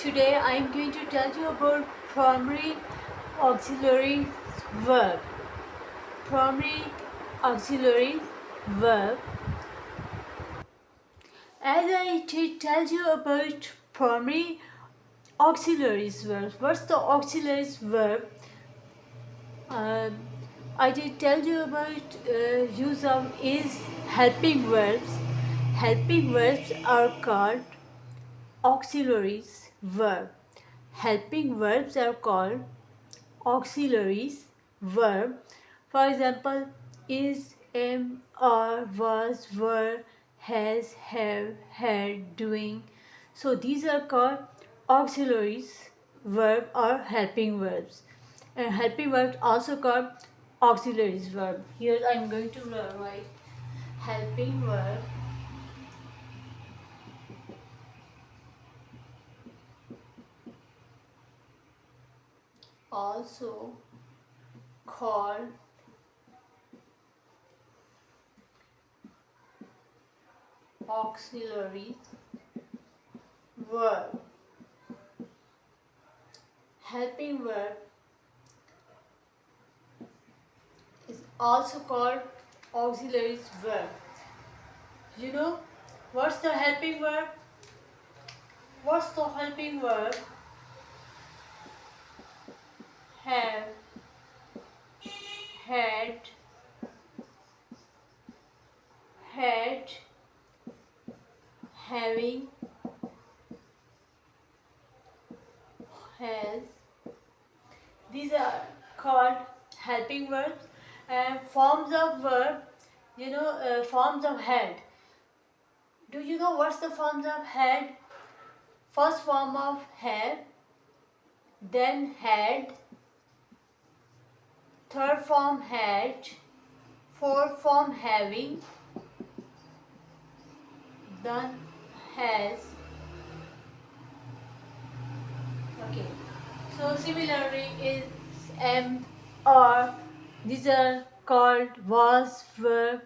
Today I am going to tell you about primary auxiliary verb. Primary auxiliary verb. As I tell you about primary auxiliaries verb, what's the auxiliaries verb? Um, I did tell you about use of is helping verbs. Helping verbs are called auxiliaries verb. Helping verbs are called auxiliaries verb. For example, is, am, are, was, were, has, have, had, doing. So these are called auxiliaries verb or helping verbs. And helping verbs also called auxiliaries verb. Here I am going to write helping verb, also called auxiliaries verb. Helping verb is also called auxiliaries verb. You know what's the helping verb? What's the helping verb? Have, had, had, having, has. These are called helping verbs. And forms of verb, forms of had. Do you know what's the forms of had? First form of have, then had, third form had, fourth form having, then has. Okay. So similarly is am, are. These are called was, verb.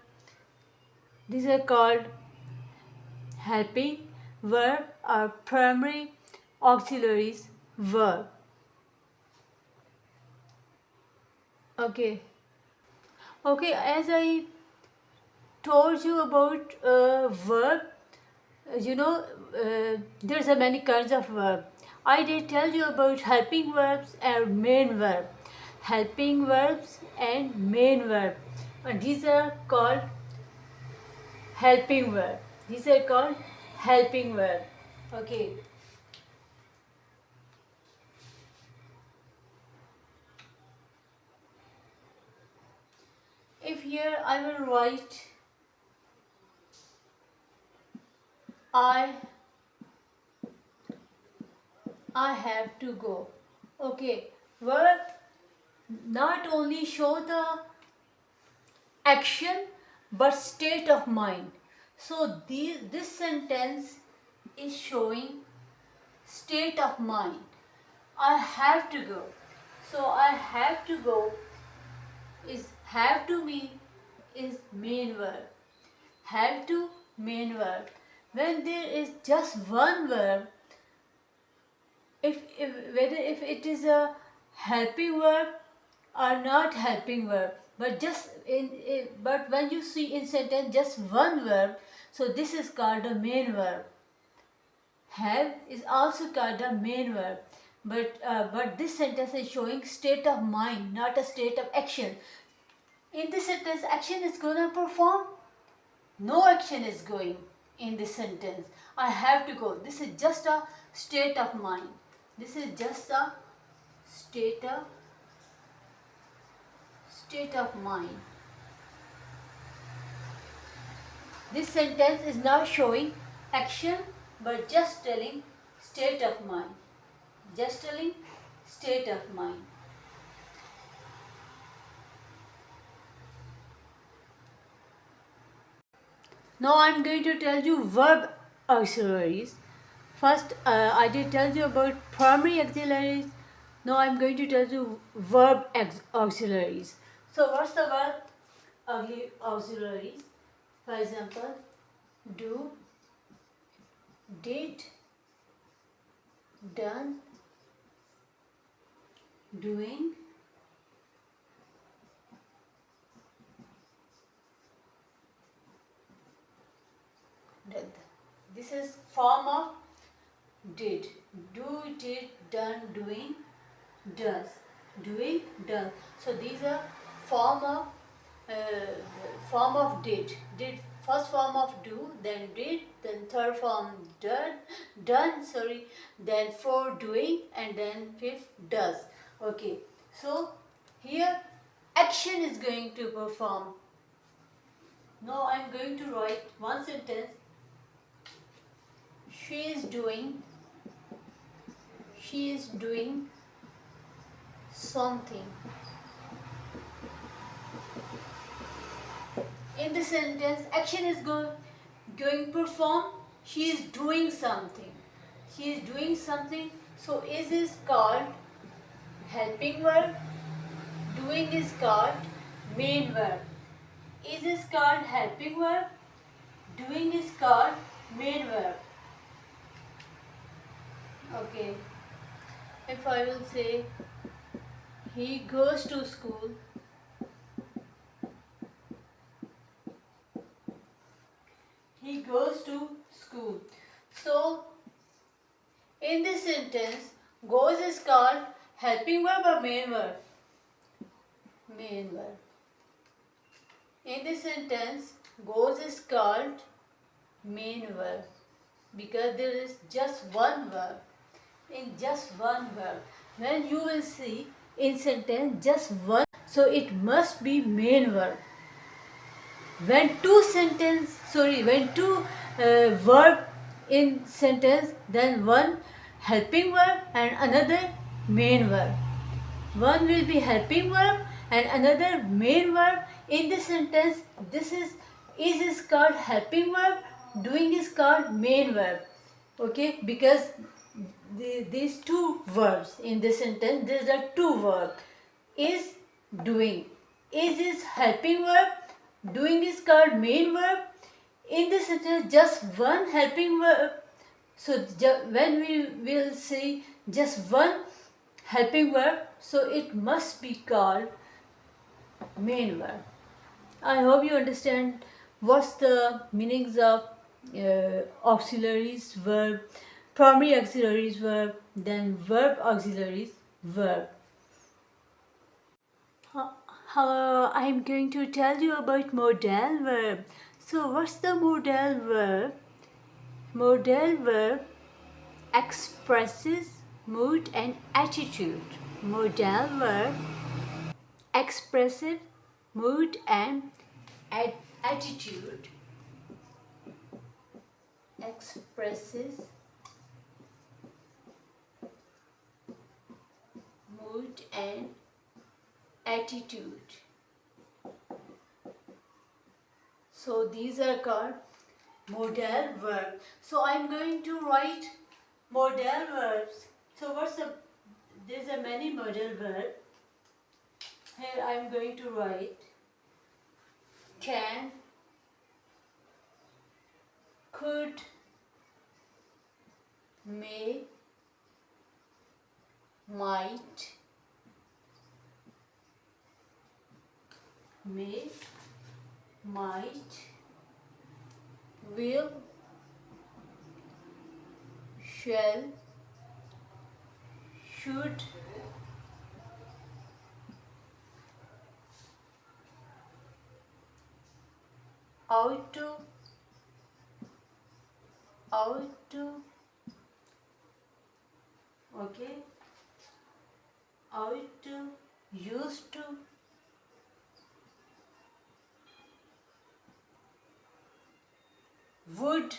These are called helping verb or primary auxiliaries verb. Okay. Okay. As I told you about verb, there's a many kinds of verb. I did tell you about helping verbs and main verb. Helping verbs and main verb. And these are called helping verb. These are called helping verb. Okay. If here I will write I I have to go. Okay. Verb not only show the action but state of mind. So this sentence is showing state of mind. I have to go. So I have to go is have to me is main verb. Have to main verb. When there is just one verb, if whether if it is a helping verb or not helping verb, but but when you see in sentence just one verb, so this is called a main verb. Have is also called a main verb, but this sentence is showing state of mind, not a state of action. In this sentence, action is gonna perform. No action is going in this sentence. I have to go. This is just a state of mind. This is just a state of mind. This sentence is not showing action but just telling state of mind. Just telling state of mind. Now I am going to tell you verb auxiliaries. First, I did tell you about primary auxiliaries. Now I am going to tell you verb auxiliaries. So what's the verb auxiliaries? For example, do, did, done, doing, done. This is form of did. Do, did, done, doing, does. Doing, done. So these are form of did. Did, first form of do, then did, then third form done, sorry, then four doing, and then fifth does. Okay, so here action is going to perform. Now I am going to write one sentence. She is doing something. In the sentence, action is going to perform. She is doing something. She is doing something. So is called helping verb. Doing is called main verb. Is called helping verb. Doing is called main verb. Okay. If I will say he goes to school, he goes to school. So in this sentence, goes is called helping verb or main verb? Main verb. In this sentence, goes is called main verb because there is just one verb. In just one verb, when you will see in sentence just one, so it must be main verb. When two verb in sentence, then one helping verb and another main verb. One will be helping verb and another main verb. In this sentence, this is called helping verb, doing is called main verb. Okay, because these two verbs in this sentence, these are two verbs. Is doing. Is helping verb, doing is called main verb. In this sentence, just one helping verb. So when we will see just one helping verb, so it must be called main verb. I hope you understand what's the meanings of auxiliaries verb, primary auxiliaries verb, then verb auxiliaries verb. I'm going to tell you about modal verb. So what's the modal verb? Modal verb expresses mood and attitude. Modal verb expressive mood and attitude. Expresses mood and attitude. So these are called modal verb. So I'm going to write modal verbs. So there's a many modal verb. Here I'm going to write can, could, may, might, will, shall, should, ought to, okay, ought to, used to, would,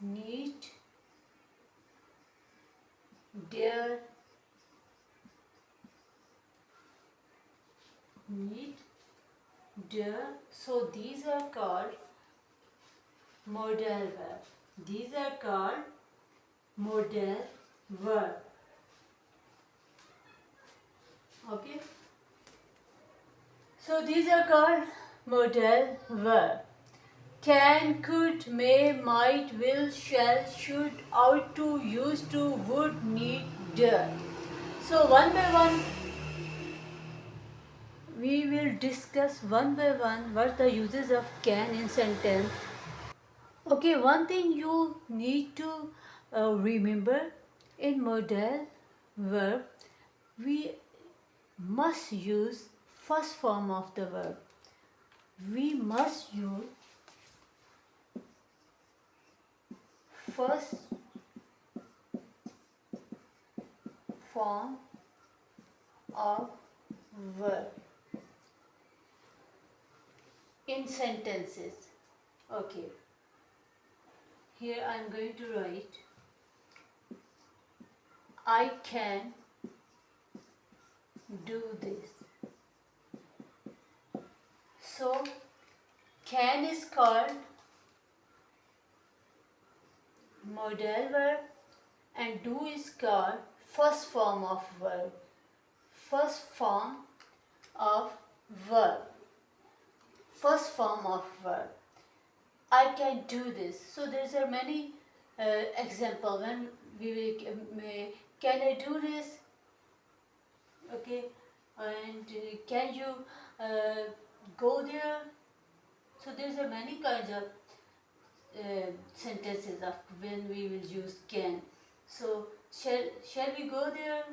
need, dare, So these are called modal verb. These are called modal verb. Okay. So these are called modal verb. Can, could, may, might, will, shall, should, ought to, used to, would, need, dare. So one by one we will discuss one by one what the uses of can in sentence. Okay, one thing you need to remember in modal verb, we must use first form of the verb. We must use first form of verb in sentences. Okay, here I am going to write I can do this. So can is called modal verb and do is called first form of verb. First form of verb. First form of verb. I can do this. So there are many example when we will can I do this? Okay, and can you go there? So there's a many kinds of sentences of when we will use can. So shall we go there?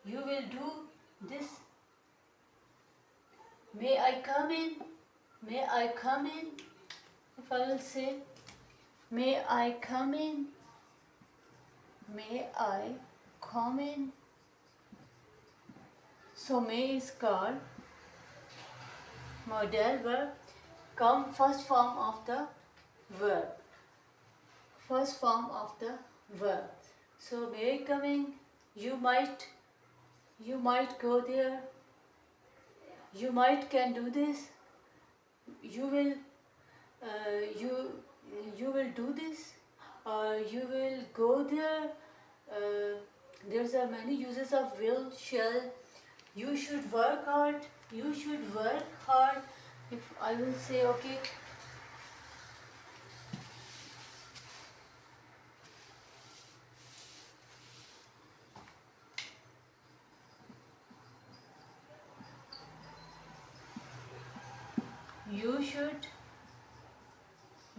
You will do this. May I come in? May I come in? If I will say, may I come in? May I come in? So may is called modal verb. Come first form of the verb. First form of the verb. So may I coming? You might go there. You might can do this. You will you will do this. You will go there. There's a many uses of will, shall. You should work hard. You should work hard. If I will say okay.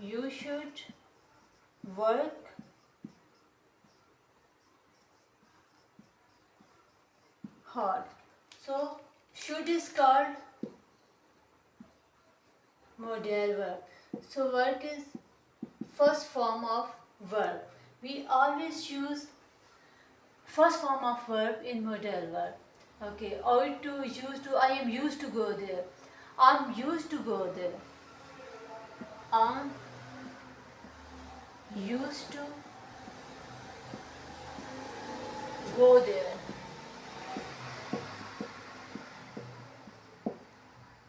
You should work hard. So should is called modal verb. So work is first form of verb. We always use first form of verb in modal verb. Okay, ought to, used to, I am used to go there. I'm used to go there. I'm used to go there.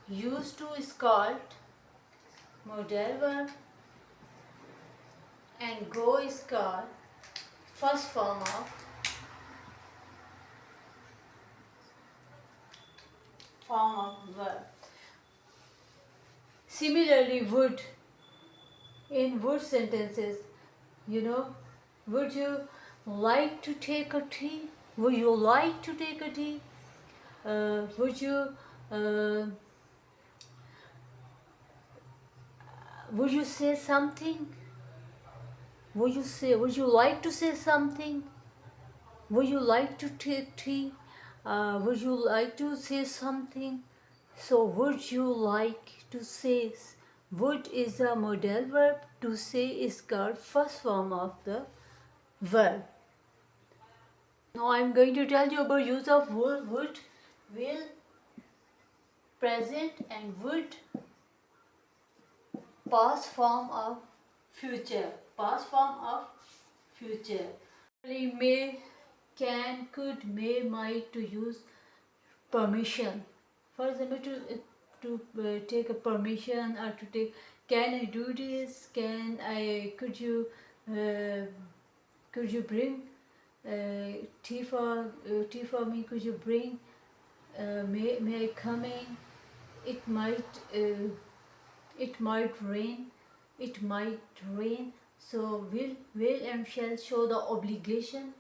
Used to is called modal verb and go is called first form of verb. Similarly, would in would sentences, would you like to take a tea? Would you like to take a tea? Would you say something? Would you like to say something? Would you like to take tea? Would you like to say something? So would you like to say? Would is a modal verb. To say is called first form of the verb. Now I'm going to tell you about use of would, will, present and would, past form of future. Past form of future. May, can, could, may, might to use permission. For example, to take a permission or to take, can I do this? Could you bring tea for me? Could you bring? may come in. It might it might rain. It might rain. So will and shall show the obligations,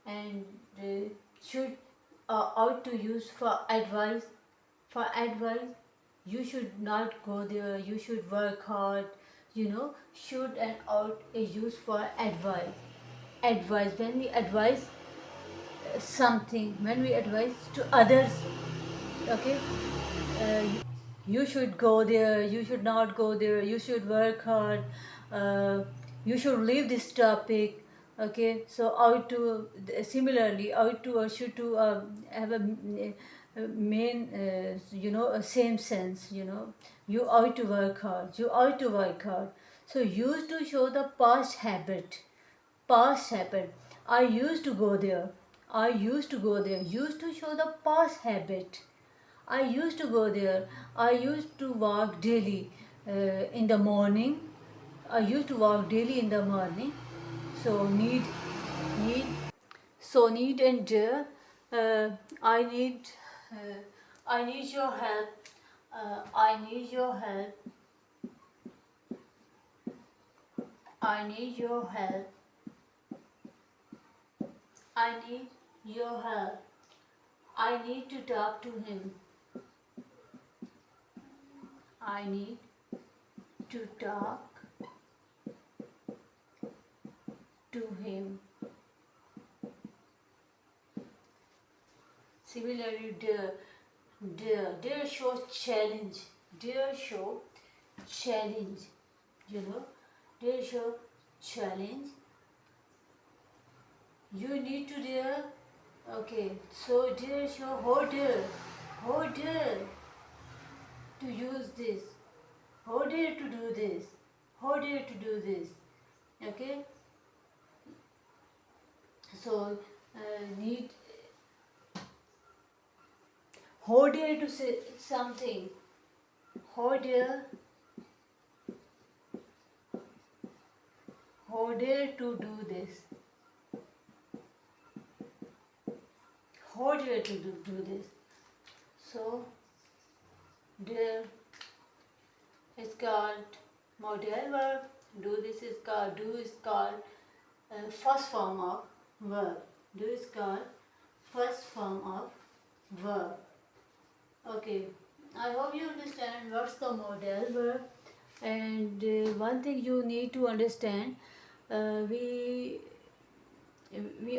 and should ought to use for advice. For advice, you should not go there. You should work hard. Should and ought is used for advice. Advice, when we advise something, when we advise to others, okay, uh, you should go there, you should not go there, you should work hard, uh, you should leave this topic. Okay, so ought to, similarly, ought to or should to have a main a same sense. You ought to work hard, you ought to work hard. So used to show the past habit. I used to go there. I used to go there. Used to show the past habit. I used to go there. I used to walk daily in the morning. I used to walk daily in the morning. So need. So need and dare. I need. I need your help. I need your help. I need your help. I need your help. I need to talk to him. I need to talk to him. Similarly, dare shows challenge. Dare show challenge. Dare show challenge. You need to dare. Okay, so dare show how dare to use this, how dare to do this, how dare to do this. Okay, so need how dare to say something, how dare to do this, how dare to do this. So dare is called modal verb. Do is called first form of verb. Do is called first form of verb. Okay, I hope you understand what's the modal verb. And one thing you need to understand, we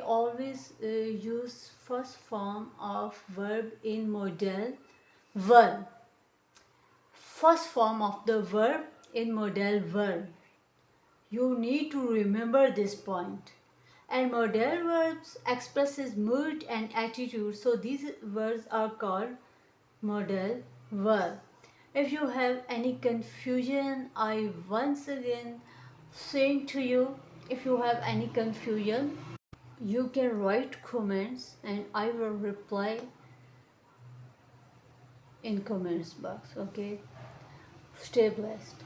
always use first form of verb in modal verb. First form of the verb in modal verb. You need to remember this point. And modal verbs expresses mood and attitude. So these words are called modal verb. If you have any confusion, I once again saying to you, if you have any confusion, you can write comments and I will reply in comments box. Okay, stay blessed.